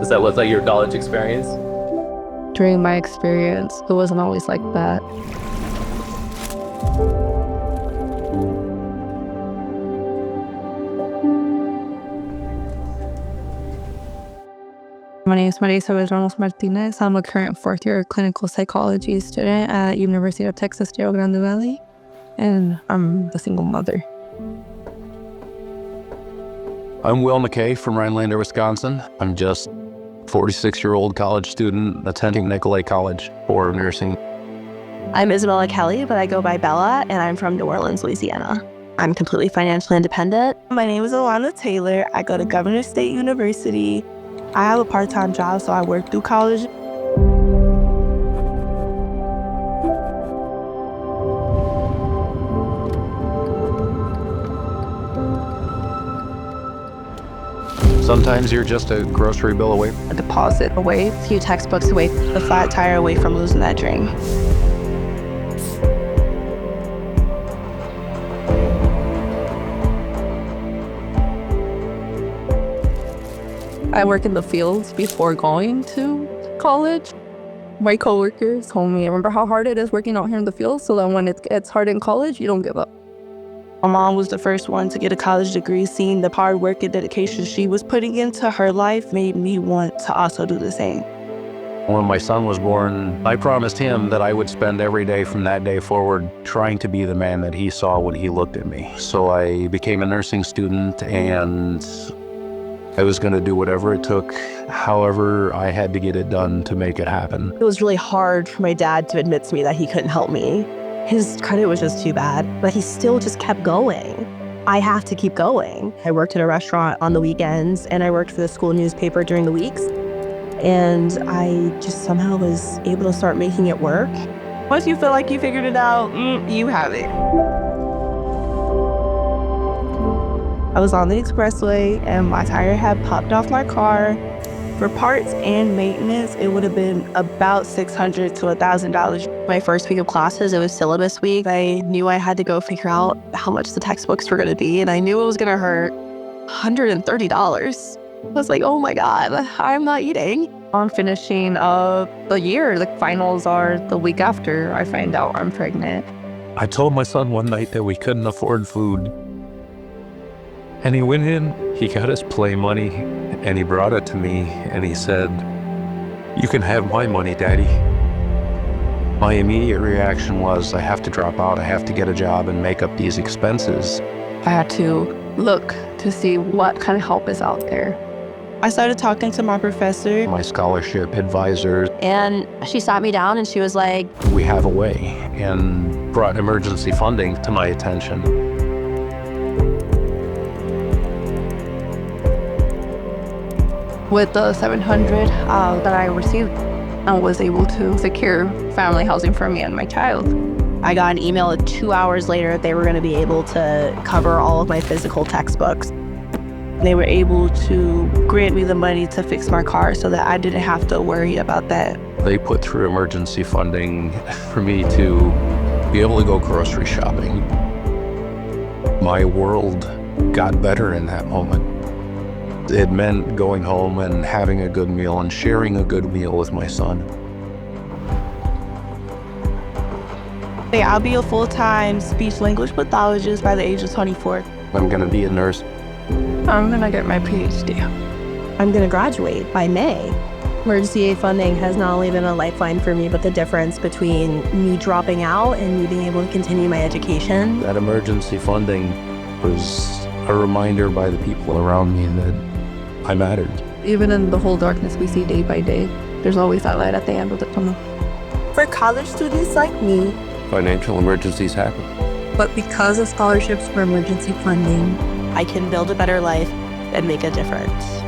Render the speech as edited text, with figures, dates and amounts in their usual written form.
Was that your college experience? During my experience, it wasn't always like that. My name is Marisa Ramos Martinez. I'm a current fourth-year clinical psychology student at University of Texas, Rio Grande Valley, and I'm a single mother. I'm Will McKay from Rhinelander, Wisconsin. I'm just a 46-year-old college student attending Nicolet College for nursing. I'm Isabella Kelly, but I go by Bella, and I'm from New Orleans, Louisiana. I'm completely financially independent. My name is Alana Taylor. I go to Governor State University. I have a part-time job, so I work through college. Sometimes you're just a grocery bill away. A deposit away, A few textbooks away. A flat tire away from losing that dream. I work in the fields before going to college. My coworkers told me, remember how hard it is working out here in the fields, so that when it gets hard in college, you don't give up. My mom was the first one to get a college degree. Seeing the hard work and dedication she was putting into her life made me want to also do the same. When my son was born, I promised him that I would spend every day from that day forward trying to be the man that he saw when he looked at me. So I became a nursing student, and I was going to do whatever it took, however I had to get it done to make it happen. It was really hard for my dad to admit to me that he couldn't help me. His credit was just too bad, but he still just kept going. I have to keep going. I worked at a restaurant on the weekends, and I worked for the school newspaper during the weeks. And I just somehow was able to start making it work. Once you feel like you figured it out, you have it. I was on the expressway and my tire had popped off my car. For parts and maintenance, it would have been about $600 to $1,000. My first week of classes, it was syllabus week. I knew I had to go figure out how much the textbooks were going to be, and I knew it was going to hurt $130. I was like, oh my God, I'm not eating. On finishing of the year, the finals are the week after I find out I'm pregnant. I told my son one night that we couldn't afford food. And he went in, he got his play money, and he brought it to me, and he said, "You can have my money, Daddy." My immediate reaction was, I have to drop out, I have to get a job and make up these expenses. I had to look to see what kind of help is out there. I started talking to my professor. My scholarship advisor, And she sat me down and she was like, we have a way, and brought emergency funding to my attention. With the $700 that I received, I was able to secure family housing for me and my child. I got an email 2 hours later that they were going to be able to cover all of my physical textbooks. They were able to grant me the money to fix my car so that I didn't have to worry about that. They put through emergency funding for me to be able to go grocery shopping. My world got better in that moment. It meant going home and having a good meal and sharing a good meal with my son. I'll be a full-time speech-language pathologist by the age of 24. I'm gonna be a nurse. I'm gonna get my PhD. I'm going to graduate by May. Emergency aid funding has not only been a lifeline for me, but the difference between me dropping out and me being able to continue my education. That emergency funding was a reminder by the people around me that I mattered. Even in the whole darkness we see day by day, there's always that light at the end of the tunnel. For college students like me, Financial emergencies happen. But because of scholarships for emergency funding, I can build a better life and make a difference.